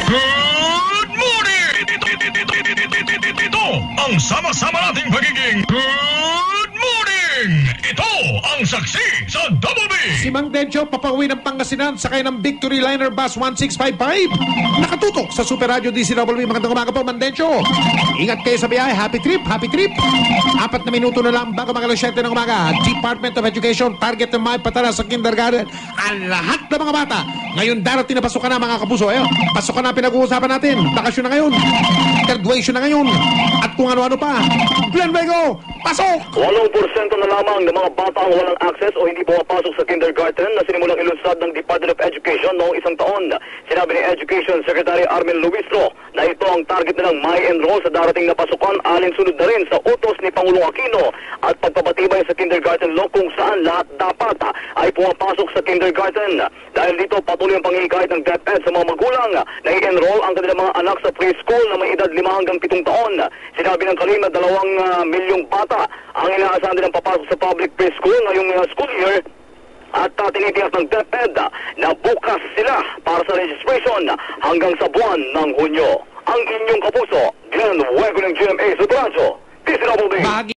Good morning! Ito ang sama-sama nating pagiging Good Morning! Ito ang saksi sa Double B! Si Mang Dencho papauwi ng Pangasinan sakay ng Victory Liner Bus 1655. Nakatutok sa Super Radio DCWB. Magandang umaga po, Mang Dencho. Ingat kayo sa biyahe. Happy trip, happy trip. 4 na minuto na lang bago mag-alas 7 ng umaga. Department of Education, target na may patala sa kindergarten ang lahat ng mga bata. Ngayon darating na pasukan na, mga kapuso. Pasukan na pinag-uusapan natin. Bakasyon na ngayon. Graduation na ngayon. At kung ano-ano pa. Glenn Vego, pasok! 8% na lamang ng mga bata ang walang access o hindi pumapasok sa kindergarten na sinimulang ilunsad ng Department of Education noong isang taon. Sinabi ni Education Secretary Armin Luistro na ito ang target nilang may enroll sa darating na pasukan, alinsunod na rin sa utos ni Pangulong Aquino at pagpapatibay sa kindergarten law kung saan lahat dapat ay pumapasok sa kindergarten. Dahil dito patuloy ang pangihikayat ng DepEd sa mga magulang na i-enroll ang kanilang mga anak sa preschool na may edad 5 hanggang 7 taon. Sinabi ng Kalim na 2 milyong bata ang inaasahan nilang papasok sa public preschool ngayong school year. At tinitiyak ng DepEd na bukas sila para sa registration hanggang sa buwan ng Hunyo. Ang inyong kapuso, Glenn Huego ng GMA sa Braso, DCWB.